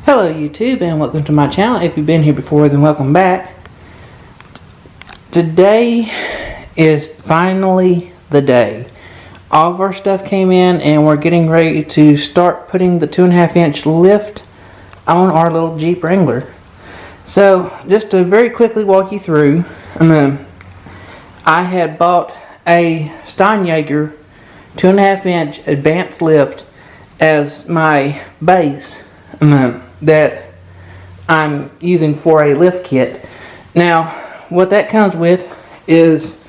Hello YouTube and welcome to my channel. If you've been here before, then welcome back. Today is finally the day. All of our stuff came in and we're getting ready to start putting the 2.5 inch lift on our little Jeep Wrangler. So just to very quickly walk you through, I had bought a Steinjager 2.5 inch advanced lift as my base that I'm using for a lift kit. Now what that comes with is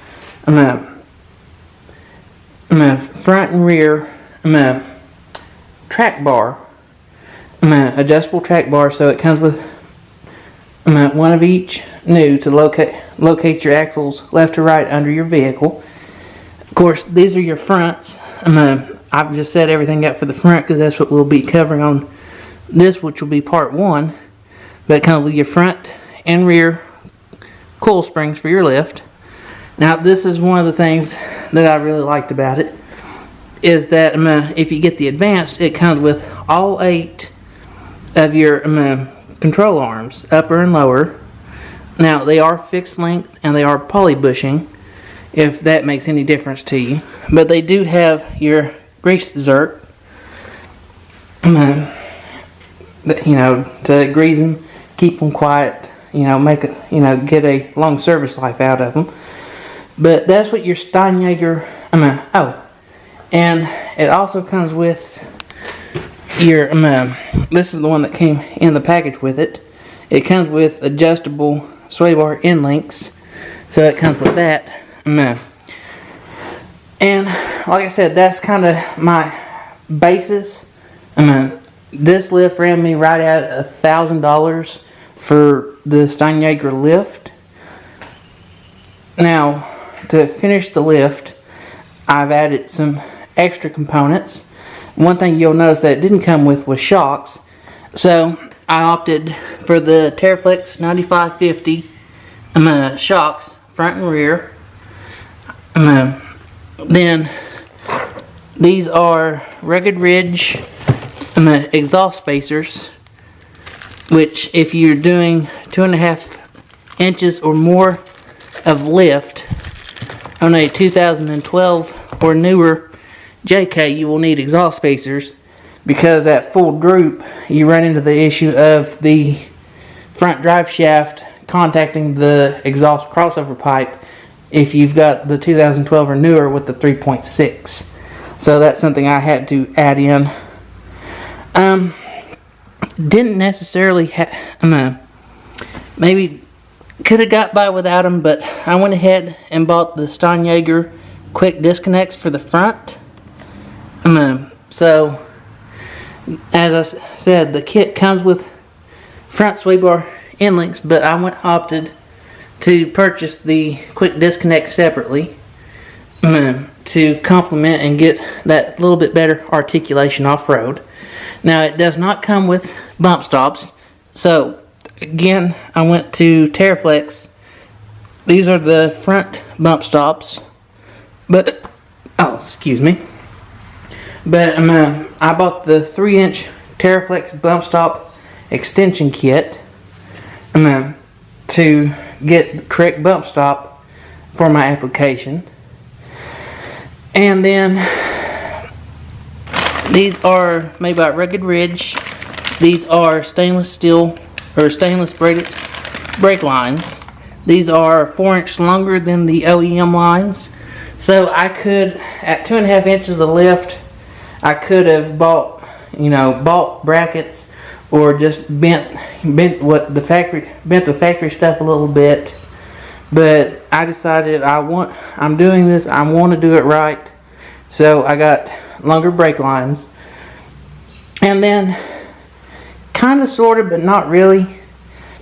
front and rear track bar, adjustable track bar. So it comes with one of each new to locate your axles left to right under your vehicle. Of course, these are your fronts. I've just set everything up for the front because that's what we'll be covering on this, which will be part 1. But it comes with your front and rear coil springs for your lift. Now this is one of the things that I really liked about it, is that if you get the advanced, it comes with all 8 of your control arms, upper and lower. Now they are fixed length and they are poly bushing, if that makes any difference to you. But they do have your grease zerk, to grease them, keep them quiet, make it, get a long service life out of them. But that's what your Steinjager, and it also comes with your, this is the one that came in the package with it. It comes with adjustable sway bar end links, so it comes with that. And like I said, that's kind of my basis. This lift ran me right at $1,000 for the Steinjager lift. Now, to finish the lift, I've added some extra components. One thing you'll notice that it didn't come with was shocks. So I opted for the Teraflex 9550 shocks, front and rear. Then these are Rugged Ridge exhaust spacers, which if you're doing 2.5 inches or more of lift on a 2012 or newer JK, you will need exhaust spacers, because at full droop you run into the issue of the front drive shaft contacting the exhaust crossover pipe if you've got the 2012 or newer with the 3.6. So that's something I had to add in. Didn't necessarily maybe could have got by without them, but I went ahead and bought the Steinjager quick disconnects for the front. So as I said, the kit comes with front sway bar end links, but I opted to purchase the quick disconnect separately to complement and get that little bit better articulation off-road. Now it does not come with bump stops, so again I went to Teraflex. These are the front bump stops, but excuse me. But I bought the 3-inch Teraflex bump stop extension kit to get the correct bump stop for my application. And then these are made by Rugged Ridge. These are stainless steel or stainless braided brake lines. These are 4 inches longer than the OEM lines. So I could, at 2.5 inches of lift, I could have bought brackets, or just bent the factory stuff a little bit. But I decided I'm doing this, I want to do it right. So I got longer brake lines. And then kind of, sort of, but not really,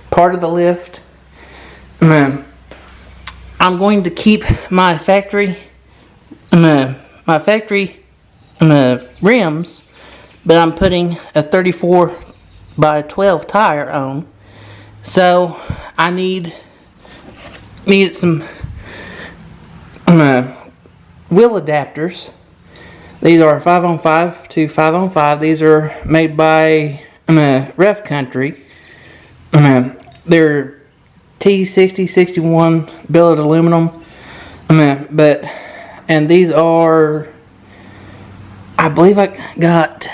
part of the lift, I'm going to keep my factory rims, but I'm putting a 34 by 12 tire on. So I needed some wheel adapters. These are 5-on-5 to 5-on-5. These are made by rough country. They're T6061 billet aluminum. And these are, I believe I got,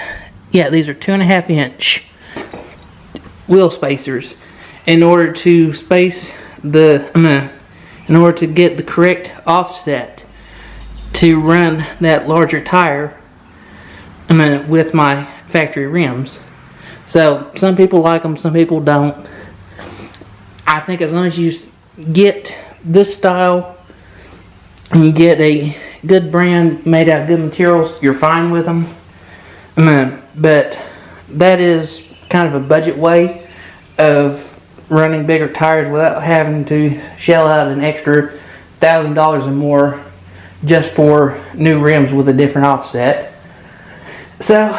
yeah, these are 2.5 inch wheel spacers in order to space the, in order to get the correct offset to run that larger tire with my factory rims. So some people like them, some people don't. I think as long as you get this style and you get a good brand made out of good materials, you're fine with them. But that is kind of a budget way of running bigger tires without having to shell out an extra $1,000 or more just for new rims with a different offset. So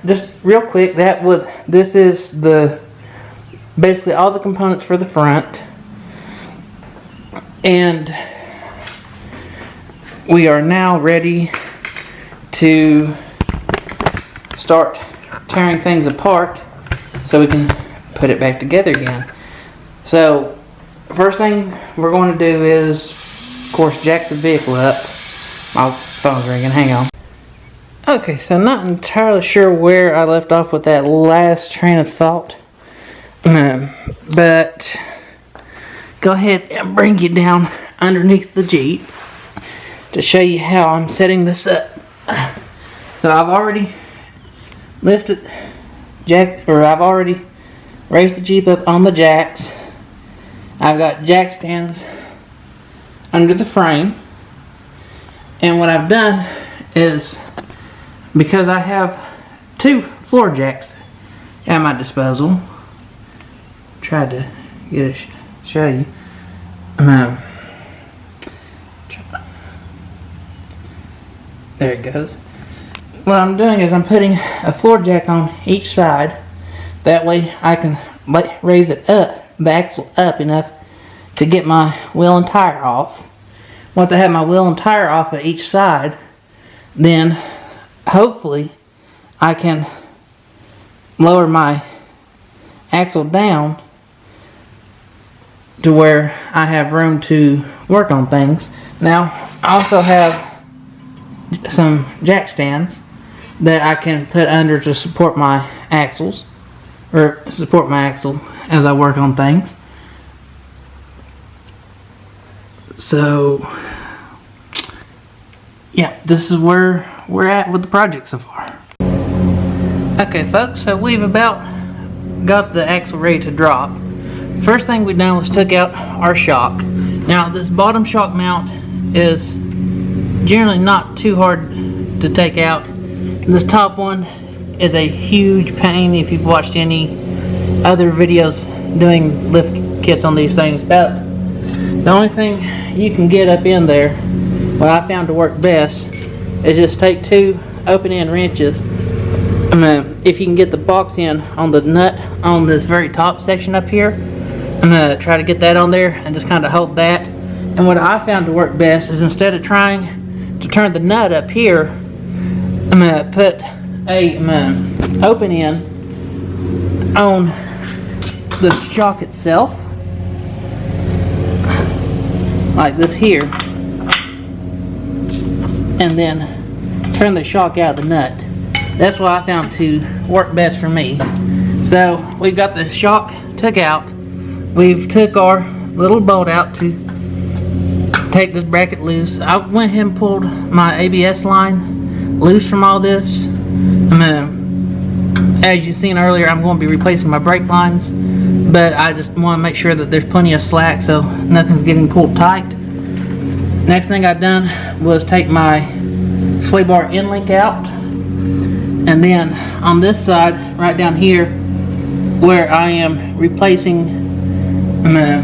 just real quick, this is the basically all the components for the front, and we are now ready to start tearing things apart so we can put it back together again. So first thing we're going to do is, of course, jack the vehicle up. My phone's ringing, hang on. Okay, so not entirely sure where I left off with that last train of thought. But go ahead and bring you down underneath the Jeep to show you how I'm setting this up. So I've already I've already raised the Jeep up on the jacks. I've got jack stands under the frame, and what I've done is, because I have 2 floor jacks at my disposal, tried to show you. There it goes. What I'm doing is I'm putting a floor jack on each side. That way I can raise it up, the axle up enough to get my wheel and tire off. Once I have my wheel and tire off at each side, then hopefully I can lower my axle down to where I have room to work on things. Now I also have some jack stands that I can put under to support my axles, or support my axle as I work on things. So yeah, this is where we're at with the project so far. Okay folks, so we've about got the axle ready to drop. First thing we done was took out our shock. Now this bottom shock mount is generally not too hard to take out. This top one is a huge pain if you've watched any other videos doing lift kits on these things. About the only thing you can get up in there, what I found to work best, is just take 2 open end wrenches. If you can get the box in on the nut on this very top section up here, I'm going to try to get that on there and just kind of hold that. And what I found to work best is, instead of trying to turn the nut up here, I'm going to put a open end on the shock itself, like this here, and then turn the shock out of the nut. That's what I found to work best for me. So we've got the shock took out. We've took our little bolt out to take this bracket loose. I went ahead and pulled my ABS line loose from all this. As you've seen earlier, I'm going to be replacing my brake lines, but I just want to make sure that there's plenty of slack so nothing's getting pulled tight. Next thing I've done was take my sway bar end link out, and then on this side right down here where I am replacing my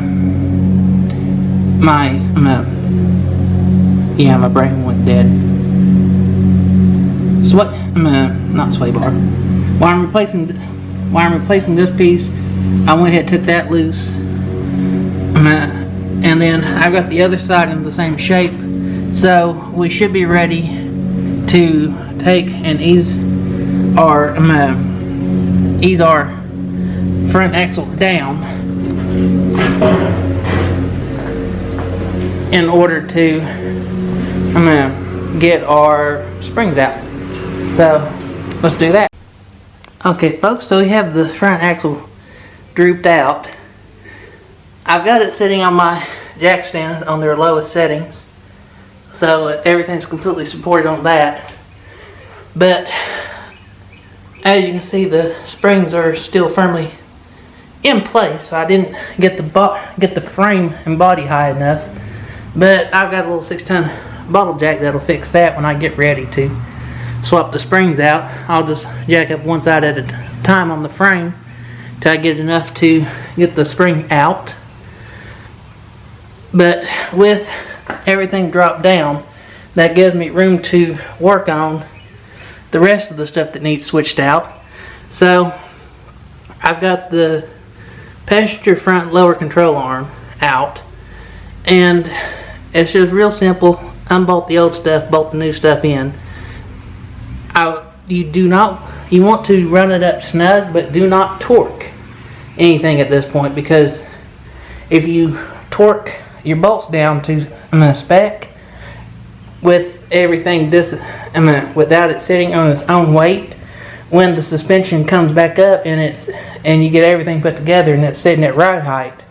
brain went dead. Not sway bar. While I'm replacing this piece, I went ahead and took that loose. And then I've got the other side in the same shape, so we should be ready to take and ease ease our front axle down in order to get our springs out. So let's do that. Okay folks, so we have the front axle drooped out. I've got it sitting on my jack stand on their lowest settings, so everything's completely supported on that. But as you can see, the springs are still firmly in place, so I didn't get the frame and body high enough. But I've got a little 6-ton bottle jack that'll fix that when I get ready to swap the springs out. I'll just jack up one side at a time on the frame till I get enough to get the spring out. But with everything dropped down, that gives me room to work on the rest of the stuff that needs switched out. So I've got the passenger front lower control arm out, and it's just real simple. Unbolt the old stuff, bolt the new stuff in. You want to run it up snug, but do not torque anything at this point, because if you torque your bolts down to spec with everything without it sitting on its own weight, when the suspension comes back up and you get everything put together and it's sitting at right height,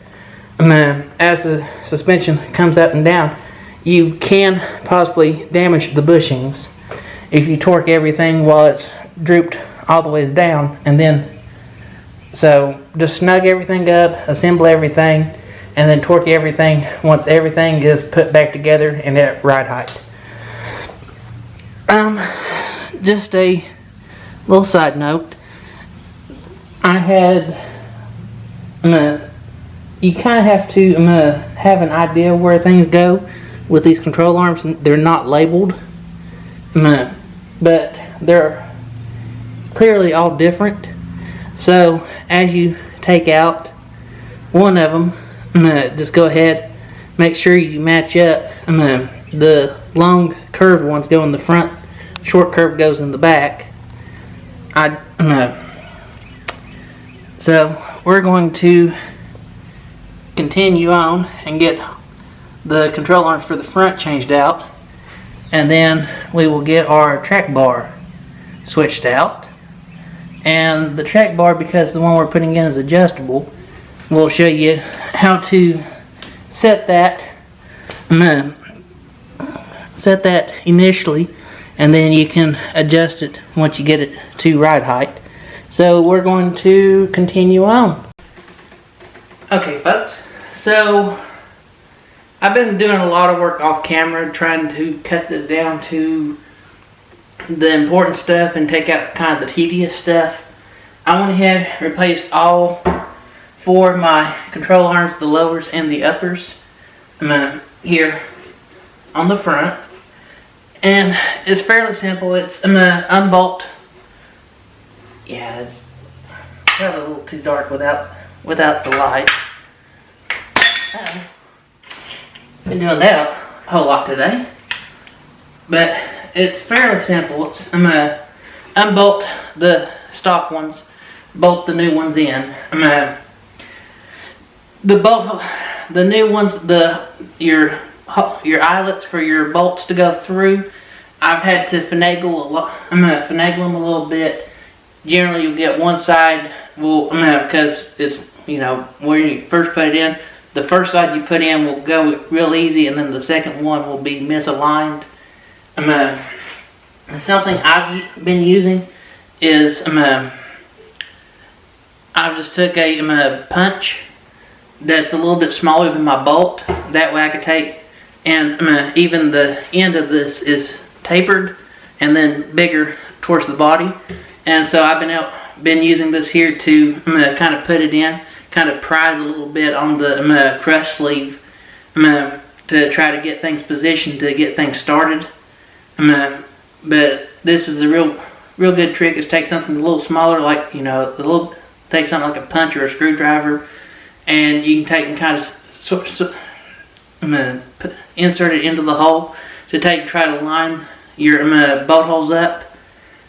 as the suspension comes up and down, you can possibly damage the bushings if you torque everything while it's drooped all the ways down. And then, so just snug everything up, assemble everything, and then torque everything once everything is put back together and at right height. Just a little side note. I had, you kind of have to have an idea where things go with these control arms. They're not labeled, but they're clearly all different. So as you take out one of them, just go ahead, make sure you match up. The long curved ones go in the front, short curve goes in the back. So we're going to continue on and get the control arms for the front changed out, and then we will get our track bar switched out. And the track bar, because the one we're putting in is adjustable, we'll show you how to set that initially, and then you can adjust it once you get it to right height. So we're going to continue on. Okay folks, so I've been doing a lot of work off camera trying to cut this down to the important stuff and take out kind of the tedious stuff. I went ahead and replaced all 4 of my control arms, the lowers and the uppers, here on the front. And it's fairly simple. It's unbolt. Yeah, it's got a little too dark without the light. Been doing that a whole lot today, but it's fairly simple. It's, I'm gonna unbolt the stock ones, bolt the new ones in. The new ones, your eyelets for your bolts to go through, I've had to finagle a lot. I'm gonna finagle them a little bit. Generally, you'll get one side because it's, where you first put it in. The first side you put in will go real easy, and then the second one will be misaligned. Something I've been using is I just took a punch that's a little bit smaller than my bolt. That way I could take, and even the end of this is tapered and then bigger towards the body. And so I've been using this here to kind of put it in, kind of prise a little bit on the crush sleeve to try to get things positioned, to get things started. But this is a real good trick, is take something a little smaller, like take something like a punch or a screwdriver, and you can take and kind of insert it into the hole to try to line your bolt holes up.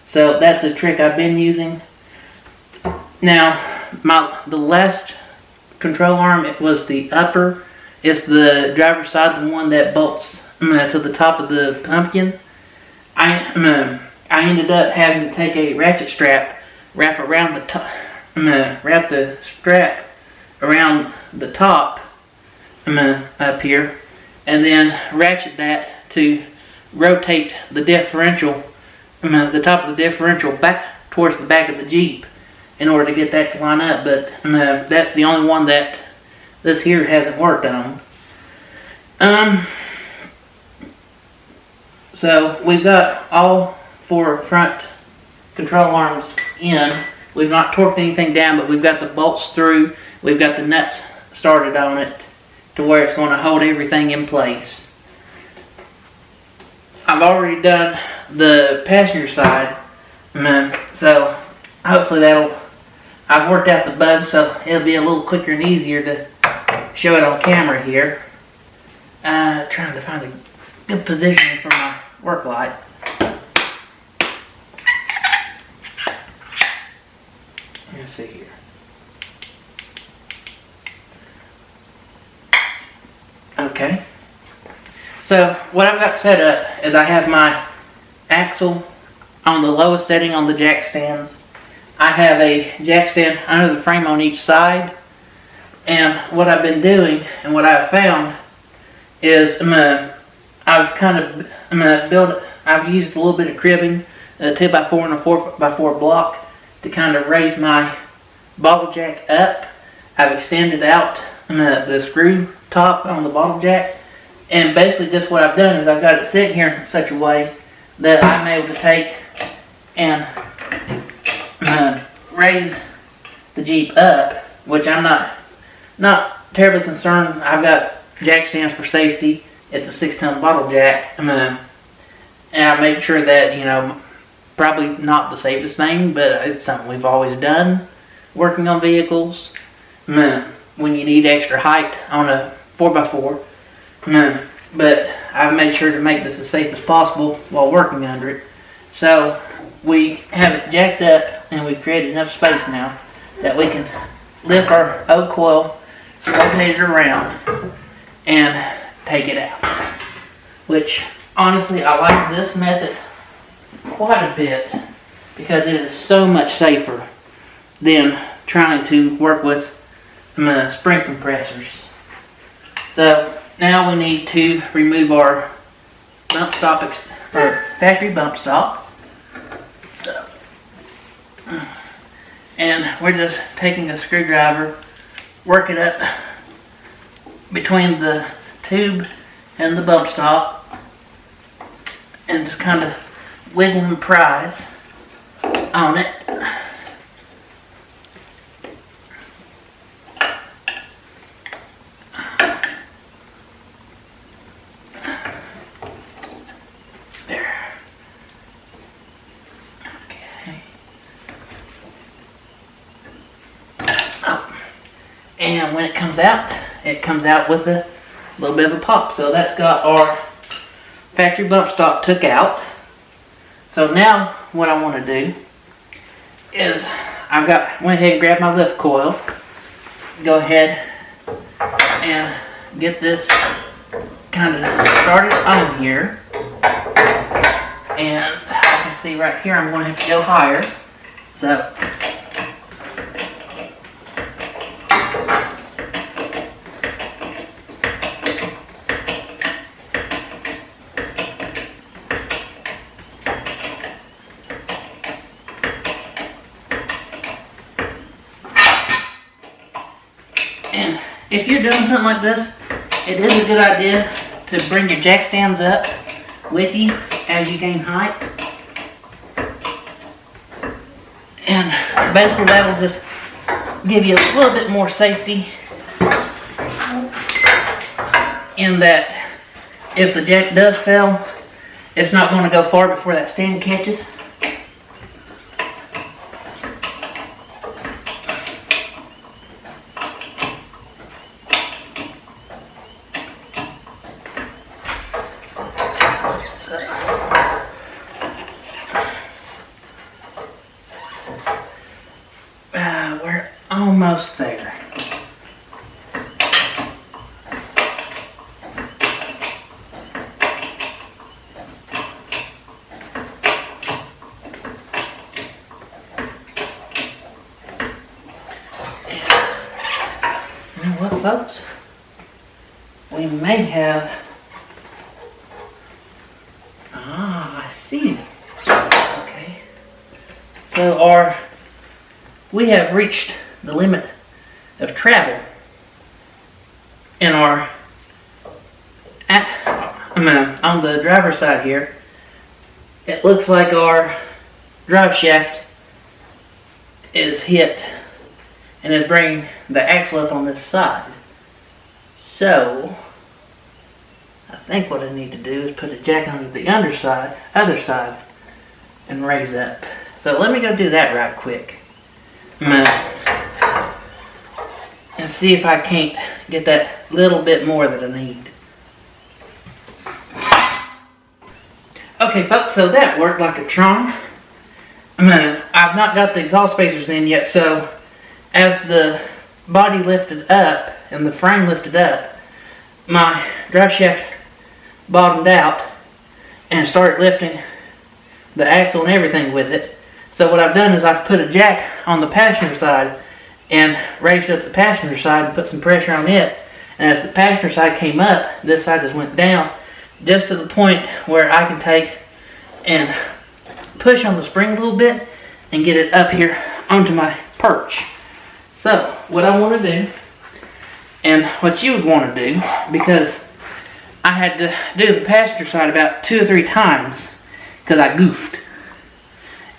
So that's a trick I've been using. Now, the last control arm, it was the upper. It's the driver's side, the one that bolts to the top of the pumpkin. I ended up having to take a ratchet strap, wrap around the top, wrap the strap around the top up here, and then ratchet that to rotate the differential, the top of the differential back towards the back of the Jeep in order to get that to line up. But that's the only one that this here hasn't worked on. So we've got all 4 front control arms in. We've not torqued anything down, but we've got the bolts through. We've got the nuts started on it to where it's going to hold everything in place. I've already done the passenger side, so hopefully I've worked out the bugs, so it'll be a little quicker and easier to show it on camera here. Trying to find a good position for my work light. Let's see here. Okay. So what I've got set up is I have my axle on the lowest setting on the jack stands. I have a jack stand under the frame on each side. And what I've been doing and what I've found is I've kind of I've used a little bit of cribbing, a 2x4 and a 4x4 block to kind of raise my bottle jack up. I've extended out the screw top on the bottle jack, and basically just what I've done is I've got it sitting here in such a way that I'm able to take and raise the Jeep up, which I'm not terribly concerned. I've got jack stands for safety. It's a 6-ton bottle jack, and I made sure that, probably not the safest thing, but it's something we've always done working on vehicles. When you need extra height on a 4x4, but I've made sure to make this as safe as possible while working under it. So we have it jacked up, and we've created enough space now that we can lift our oak coil, rotate it around, and take it out. Which, honestly, I like this method quite a bit because it is so much safer than trying to work with spring compressors. So now we need to remove our bump stop, or factory bump stop. So, and we're just taking a screwdriver, work it up between the tube and the bump stop, and just kind of wiggle and prise on it. There. Okay. Oh. And when it comes out with a little bit of a pop. So that's got our factory bump stop took out. So now what I want to do is went ahead and grabbed my lift coil. Go ahead and get this kind of started on here. And I can see right here I'm going to have to go higher. So and if you're doing something like this, it is a good idea to bring your jack stands up with you as you gain height. And basically that'll just give you a little bit more safety in that if the jack does fail, it's not going to go far before that stand catches. almost there. You know what, folks? We may have... I see. Okay. So we have reached the limit of travel in our... on the driver's side here, it looks like our drive shaft is hit and is bringing the axle up on this side. So I think what I need to do is put a jack onto the other side, and raise up. So let me go do that right quick. And see if I can't get that little bit more that I need. Okay, folks, so that worked like a charm. I've not got the exhaust spacers in yet, so as the body lifted up and the frame lifted up, my drive shaft bottomed out and started lifting the axle and everything with it. So what I've done is I've put a jack on the passenger side and raised up the passenger side and put some pressure on it. And as the passenger side came up, this side just went down just to the point where I can take and push on the spring a little bit and get it up here onto my perch. So what I want to do, and what you would want to do, because I had to do the passenger side about 2 or 3 times because I goofed,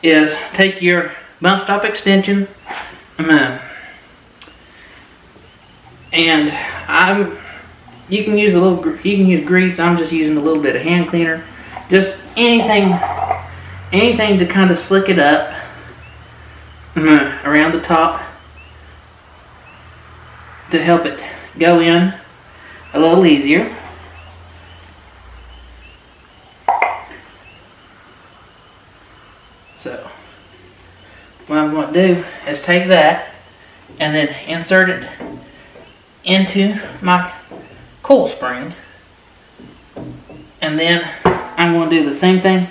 is take your bump stop extension, and you can use grease. I'm just using a little bit of hand cleaner, just anything to kind of slick it up around the top to help it go in a little easier. So what I'm going to do is take that and then insert it into my coil spring, and then I'm going to do the same thing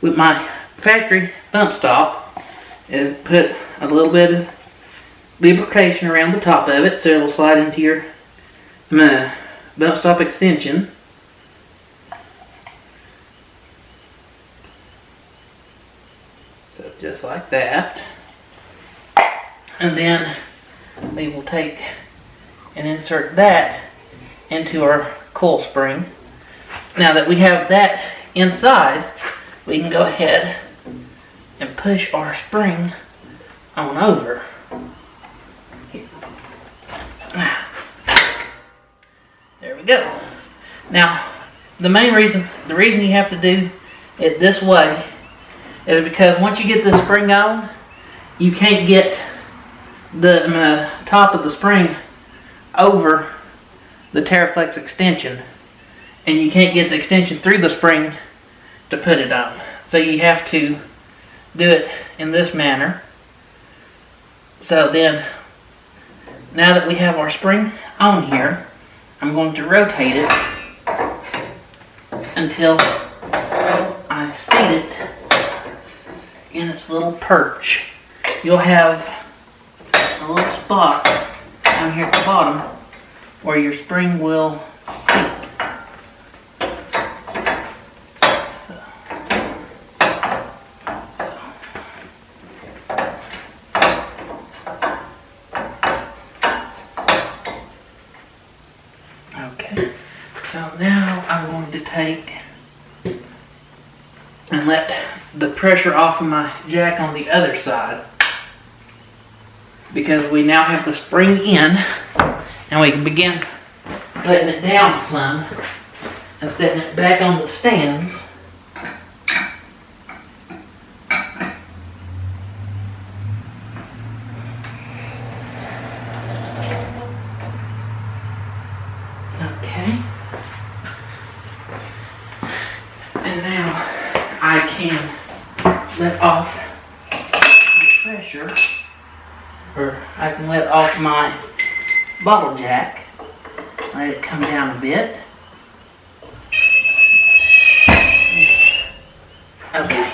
with my factory bump stop and put a little bit of lubrication around the top of it so it will slide into your bump stop extension. So just like that. And then we will take and insert that into our coil spring. Now that we have that inside, we can go ahead and push our spring on over. There we go. Now, the reason you have to do it this way is because once you get the spring on, you can't get the top of the spring over the Teraflex extension, and you can't get the extension through the spring to put it on. So you have to do it in this manner. So then, now that we have our spring on here, I'm going to rotate it until I seat it in its little perch. You'll have a little spot down here at the bottom where your spring will seat. Okay, so now I'm going to take and let the pressure off of my jack on the other side, because we now have the spring in and we can begin letting it down some and setting it back on the stands. Okay. And now I can let off the pressure or I can let off my bottle jack. Let it come down a bit. Okay,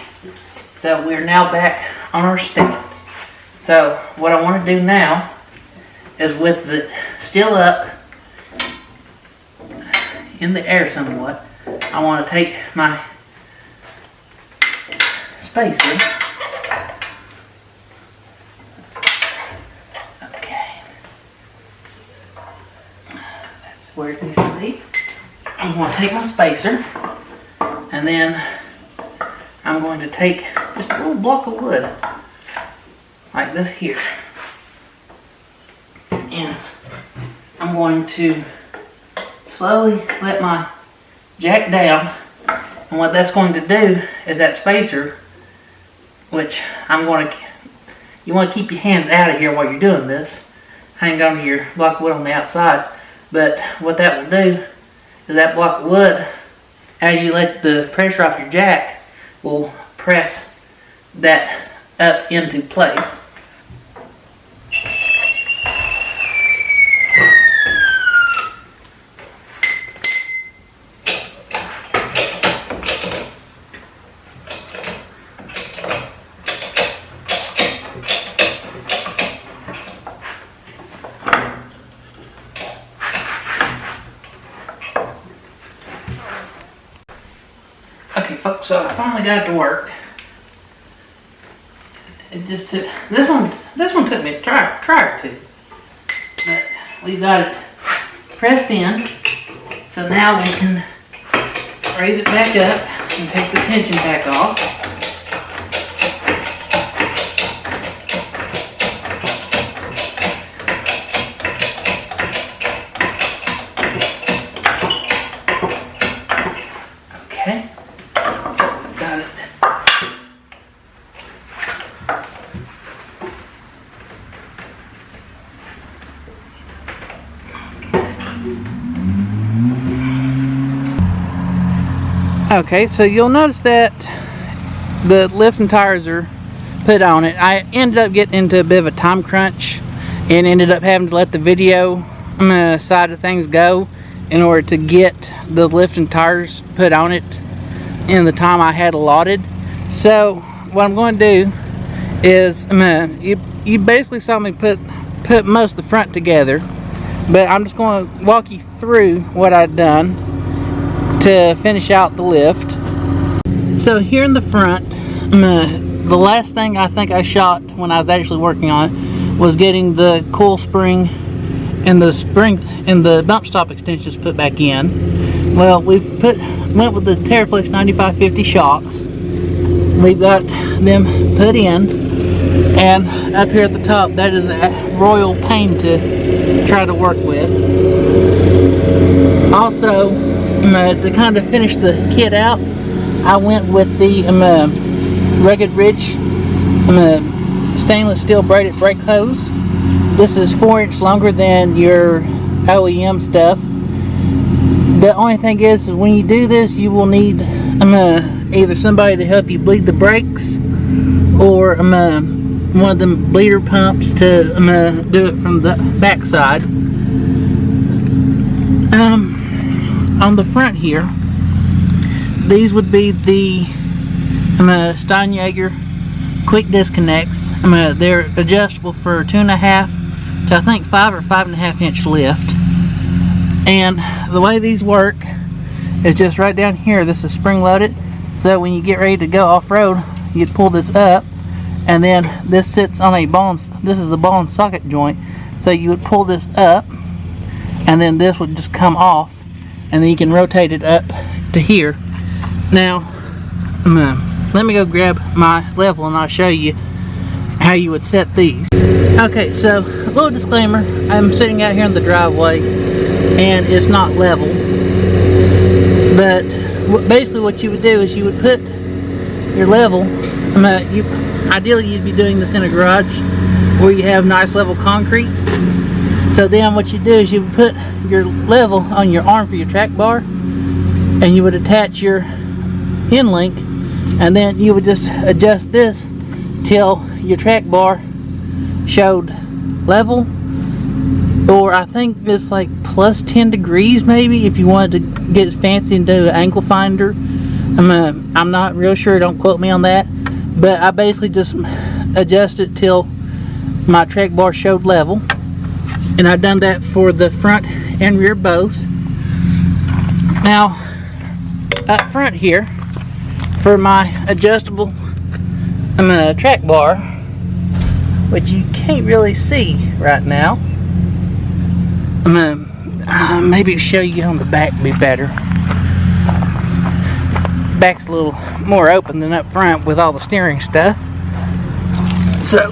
so we're now back on our stand. So what I want to do now is, with the still up in the air somewhat, I want to take my spacer. Okay, that's where it needs to be. I'm going to take my spacer, and then I'm going to take just a little block of wood like this here, and I'm going to slowly let my jack down. And what that's going to do is that spacer, which you want to keep your hands out of here while you're doing this, hang on to your block of wood on the outside. But what that will do is that block of wood, as you let the pressure off your jack, will press that up into place. Okay folks, so I finally got it to work. It just took, this one took me a try or two. But we got it pressed in, so now we can raise it back up and take the tension back off. Okay, so we've got it. Okay, so you'll notice that the lifting tires are put on it. I ended up getting into a bit of a time crunch and ended up having to let the video side of things go in order to get the lifting tires put on it in the time I had allotted. So what I'm going to do is you basically saw me put most of the front together, but I'm just going to walk you through what I've done to finish out the lift. So here in the front, the last thing I think I shot when I was actually working on it was getting the coil spring and the bump stop extensions put back in. Well, we've went with the Teraflex 9550 shocks. We've got them put in, and up here at the top, that is a royal pain to try to work with. Also, to kind of finish the kit out, I went with the Rugged Ridge stainless steel braided brake hose. This is 4 inches longer than your OEM stuff. The only thing is, when you do this, you will need either somebody to help you bleed the brakes, or one of them bleeder pumps to do it from the back side. On the front here, these would be the Steinjager quick disconnects. They're adjustable for 2.5 to I think 5 or 5.5 inch lift. And the way these work is just right down here. This is spring loaded, so when you get ready to go off-road, you pull this up, and then this sits on a ball. This is the ball and socket joint, so you would pull this up, and then this would just come off, and then you can rotate it up to here. Now, let me go grab my level and I'll show you how you would set these. Okay, so a little disclaimer, I'm sitting out here in the driveway and it's not level, but basically what you would do is you would put your level, ideally you'd be doing this in a garage where you have nice level concrete. So then what you do is you would put your level on your arm for your track bar, and you would attach your end link, and then you would just adjust this till your track bar showed level, or I think it's like plus 10 degrees maybe if you wanted to get fancy and do an angle finder. I'm not real sure, don't quote me on that, but I basically just adjusted till my track bar showed level, and I've done that for the front and rear both. Now up front here for my adjustable track bar, which you can't really see right now, maybe show you on the back would be better. Back's a little more open than up front with all the steering stuff. So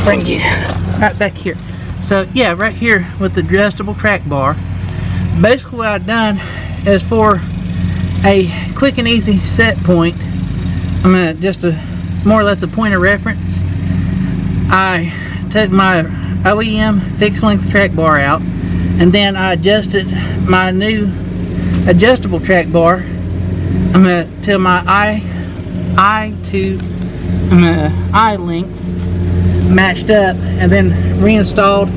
bring you right back here. So yeah, right here with the adjustable track bar, basically what I've done is for a quick and easy set point, just a more or less a point of reference, I took my OEM fixed length track bar out, and then I adjusted my new adjustable track bar to my eye to eye length matched up, and then reinstalled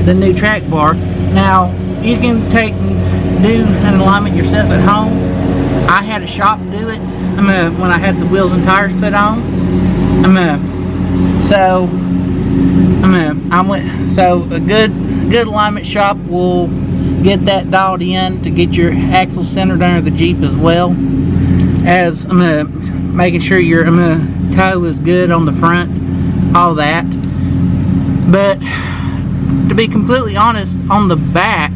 the new track bar. Now you can take and do an alignment yourself at home. I had a shop do it when I had the wheels and tires put on. So a good alignment shop will get that dialed in to get your axle centered under the Jeep, as well as making sure your toe is good on the front, all that. But to be completely honest, on the back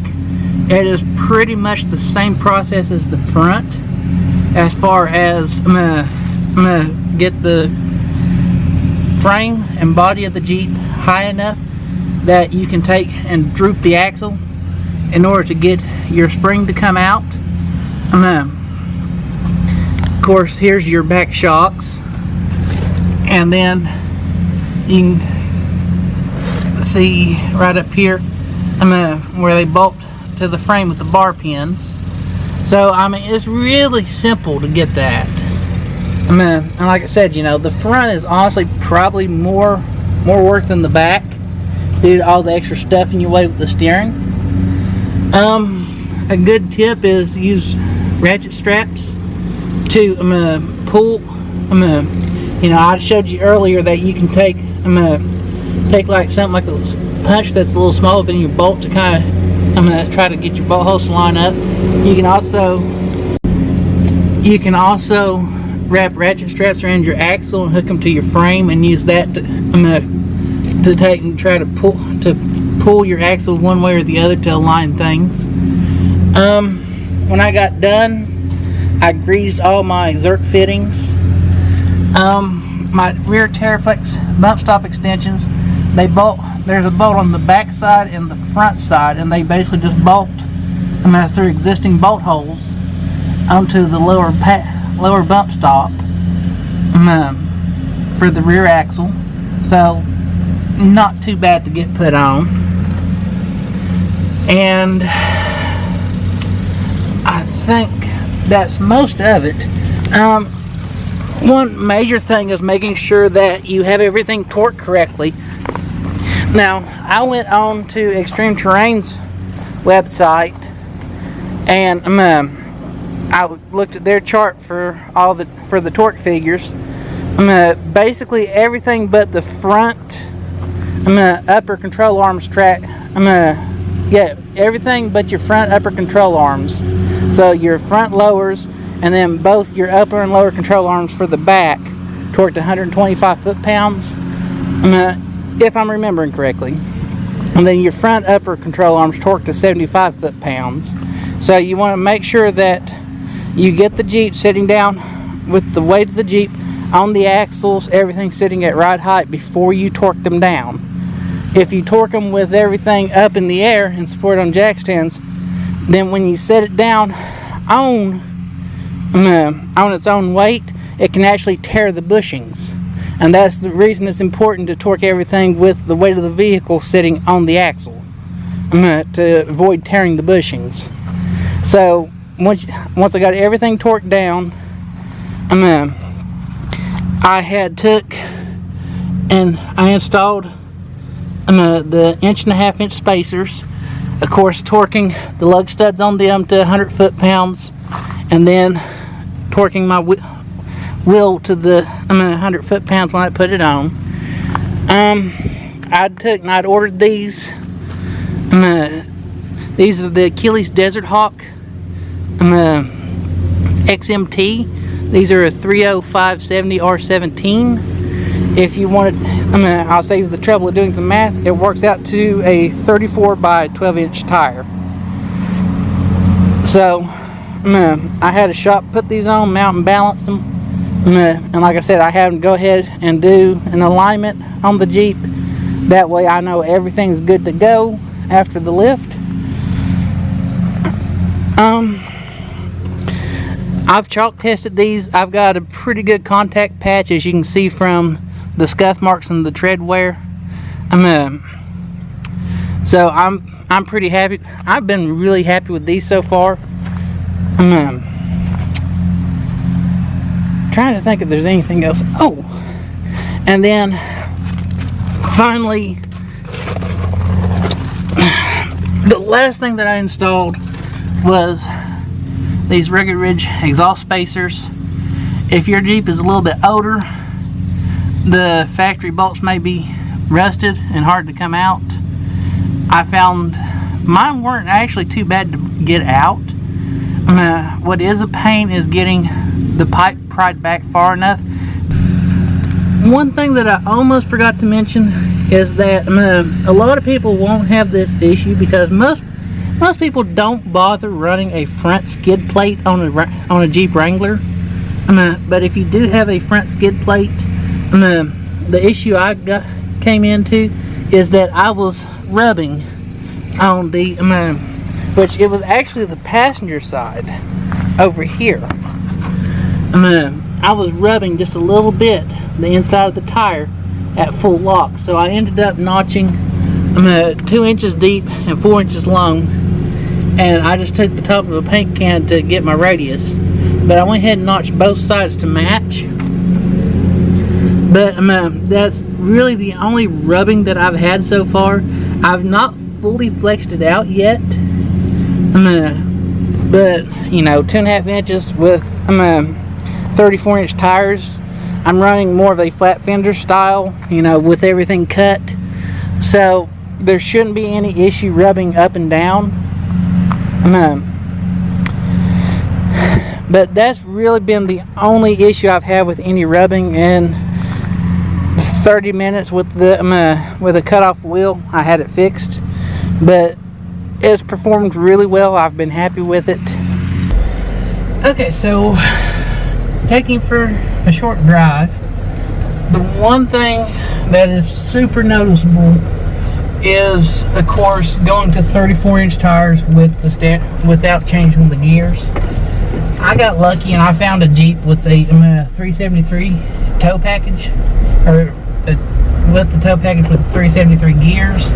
it is pretty much the same process as the front, as far as I'm gonna get the frame and body of the Jeep high enough that you can take and droop the axle in order to get your spring to come out. Of course, here's your back shocks, and then you can see right up here where they bolt to the frame with the bar pins. So it's really simple to get that. And like I said, the front is honestly probably more work than the back due to all the extra stuff in your way with the steering. A good tip is use ratchet straps to pull. I showed you earlier that you can take like something like a punch that's a little smaller than your bolt to kind of try to get your bolt holes to line up. You can also wrap ratchet straps around your axle and hook them to your frame, and use that to take and try to pull your axle one way or the other to align things. When I got done, I greased all my Zerk fittings. My rear Teraflex bump stop extensions, there's a bolt on the back side and the front side, and they basically just bolt through existing bolt holes onto the lower bump stop for the rear axle. So not too bad to get put on. And I think that's most of it. One major thing is making sure that you have everything torqued correctly. Now, I went on to Extreme Terrain's website, and I looked at their chart for the torque figures. Basically everything but the front upper control arms track. Everything but your front upper control arms. So your front lowers, and then both your upper and lower control arms for the back torqued 125 foot-pounds, if I'm remembering correctly. And then your front upper control arms torqued to 75 foot-pounds. So you want to make sure that you get the Jeep sitting down with the weight of the Jeep on the axles, everything sitting at right height before you torque them down. If you torque them with everything up in the air and support on jack stands, then when you set it down on its own weight, it can actually tear the bushings. And that's the reason it's important to torque everything with the weight of the vehicle sitting on the axle, to avoid tearing the bushings. So once I got everything torqued down, I had took and I installed the 1.5-inch spacers, of course torquing the lug studs on them to 100 foot-pounds, and then torquing my wheel to the 100 foot-pounds when I put it on. I'd ordered these. These are the Achilles Desert Hawk XMT. These are a 305/70 R17. If you wanted, I'll save you the trouble of doing the math. It works out to a 34 by 12-inch tire. So I had a shop put these on, mount and balance them, and like I said, I had them go ahead and do an alignment on the Jeep. That way I know everything's good to go after the lift. I've chalk tested these. I've got a pretty good contact patch, as you can see from the scuff marks and the tread wear. So I'm pretty happy. I've been really happy with these so far. Trying to think if there's anything else. Oh, and then finally, the last thing that I installed was these Rugged Ridge exhaust spacers. If your Jeep is a little bit older, the factory bolts may be rusted and hard to come out. I found mine weren't actually too bad to get out. What is a pain is getting the pipe pried back far enough. One thing that I almost forgot to mention is that a lot of people won't have this issue because most people don't bother running a front skid plate on a Jeep Wrangler. But if you do have a front skid plate, the issue I came into is that I was rubbing on the which it was actually the passenger side over here. I was rubbing just a little bit the inside of the tire at full lock, so I ended up notching 2 inches deep and 4 inches long, and I just took the top of a paint can to get my radius, but I went ahead and notched both sides to match. But that's really the only rubbing that I've had so far. I've not fully flexed it out yet, but you know, 2.5 inches with 34-inch tires. I'm running more of a flat fender style, you know, with everything cut, so there shouldn't be any issue rubbing up and down. But that's really been the only issue I've had with any rubbing. In 30 minutes with a cutoff wheel, I had it fixed, but it's performed really well. I've been happy with it. Okay, so taking for a short drive, the one thing that is super noticeable is, of course, going to 34-inch tires with without changing the gears. I got lucky and I found a Jeep with a 373 tow package, or with the tow package with 373 gears,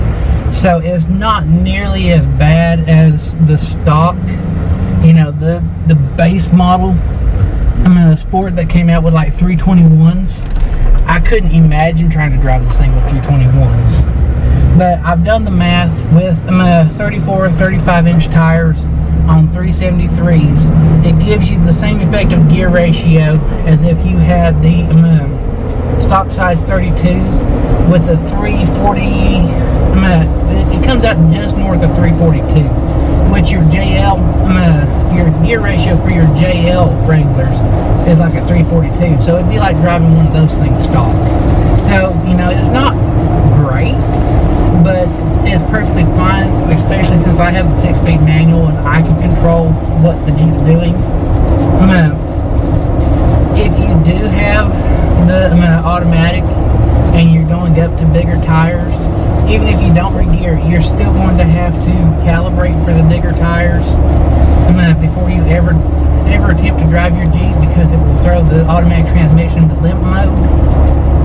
so it's not nearly as bad as the stock, you know, the base model Sport that came out with like 321s. I couldn't imagine trying to drive this thing with 321s. But I've done the math with 34, 35-inch tires on 373s. It gives you the same effective gear ratio as if you had the stock size 32s with the 340. It comes out just north of 342. Which your JL, your gear ratio for your JL Wranglers is like a 342. So it'd be like driving one of those things stock. So, you know, it's not great, but it's perfectly fine, especially since I have the 6-speed manual and I can control what the Jeep's doing. If you do have the automatic and you're going up to bigger tires, even if you don't re-gear, you're still going to have to calibrate for the bigger tires before you ever attempt to drive your Jeep, because it will throw the automatic transmission into limp mode.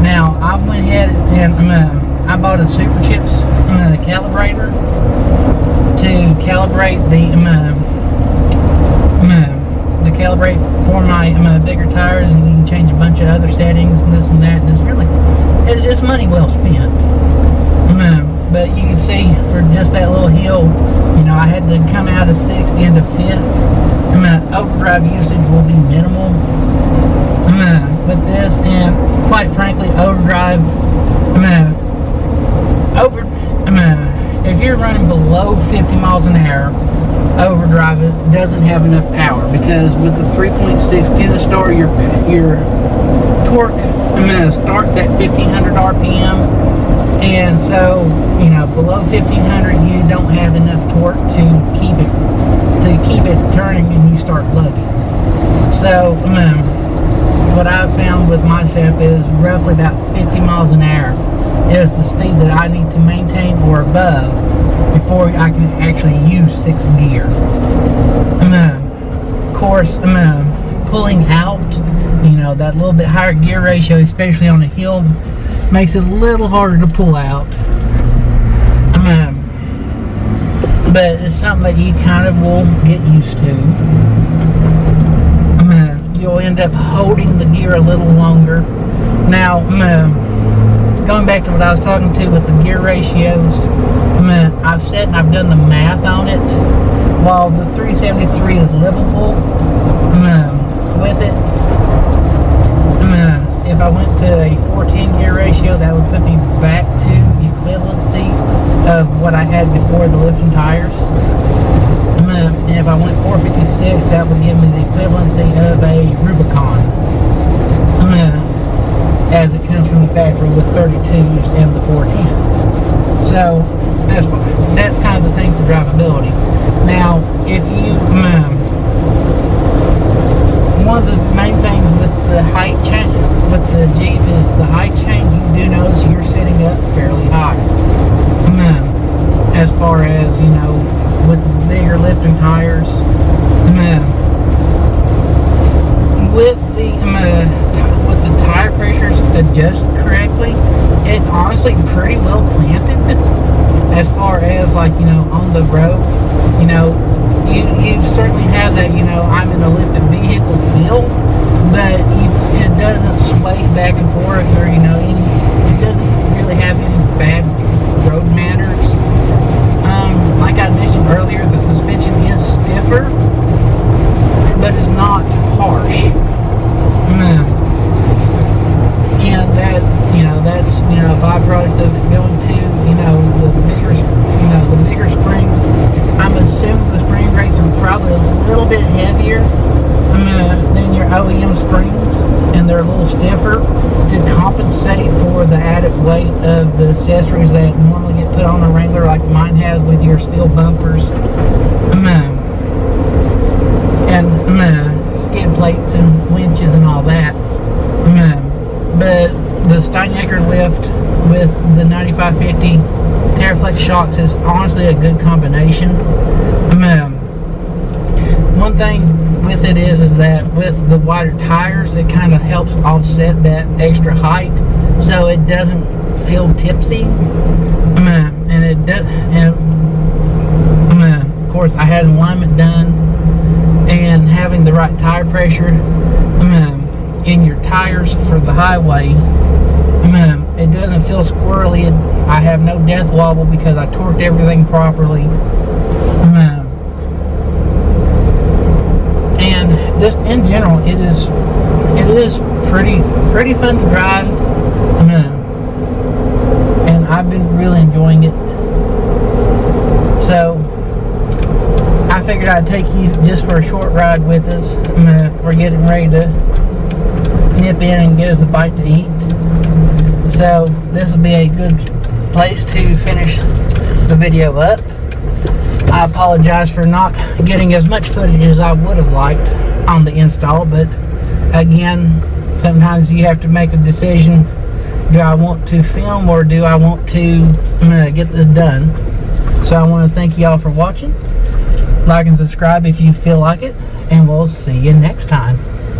Now, I went ahead and I bought a Super Chips calibrator to calibrate the calibrate for my bigger tires, and you can change a bunch of other settings and this and that, and it's money well spent. But you can see for just that little hill, you know, I had to come out of 6th into 5th. Overdrive usage will be minimal with this, and quite frankly, overdrive. If you're running below 50 miles an hour, overdrive it doesn't have enough power, because with the 3.6 Pentastar, your torque starts at 1500 RPM, and so, you know, below 1500 you don't have enough torque to keep it turning, and you start lugging. So what I've found with my setup is roughly about 50 miles an hour is the speed that I need to maintain or above before I can actually use 6th gear. Of course, pulling out, you know, that little bit higher gear ratio, especially on a hill, makes it a little harder to pull out. But it's something that you kind of will get used to. You'll end up holding the gear a little longer. Now, going back to what I was talking to with the gear ratios, I've sat and I've done the math on it. While the 373 is livable with it, if I went to a 410 gear ratio, that would put me back to equivalency of what I had before the lifting tires. And if I went 456, that would give me the equivalency of a Rubicon, as it comes from the factory with 32s and the 410s. So that's kind of the thing for drivability. Now, if you one of the main things with the height change with the Jeep is the height change. You do notice you're sitting up fairly high. As far as, you know, with the bigger lifting tires, with the tire pressures adjusted correctly, it's honestly pretty well planted. As far as, like, you know, on the road, you know, you certainly have that, you know, I'm in a lifted vehicle feel, but it doesn't sway back and forth, or, you know, it doesn't really have any bad road manners. Like I mentioned earlier, the suspension is stiffer, but it's not harsh. And that, you know, that's, you know, a byproduct of going to, you know, the bigger springs. I'm assuming the spring rates are probably a little bit heavier than your OEM springs, and they're a little stiffer to compensate for the added weight of the accessories that normally get put on a Wrangler, like mine has with your steel bumpers and skid plates and winches and all that. But the Steinjager lift with the 9550 Teraflex shocks is honestly a good combination. One thing with it is that with the wider tires, it kind of helps offset that extra height, so it doesn't feel tipsy. And it does. And of course, I had an alignment done, and having the right tire pressure in your tires for the highway, it doesn't feel squirrely. I have no death wobble because I torqued everything properly. And just in general, it is pretty fun to drive, and I've been really enjoying it. So I figured I'd take you just for a short ride with us. We're getting ready to nip in and get us a bite to eat, so this will be a good place to finish the video up. I apologize for not getting as much footage as I would have liked on the install, but again, sometimes you have to make a decision. Do I want to film, or do I want to get this done? So I want to thank you all for watching. Like and subscribe if you feel like it, and we'll see you next time.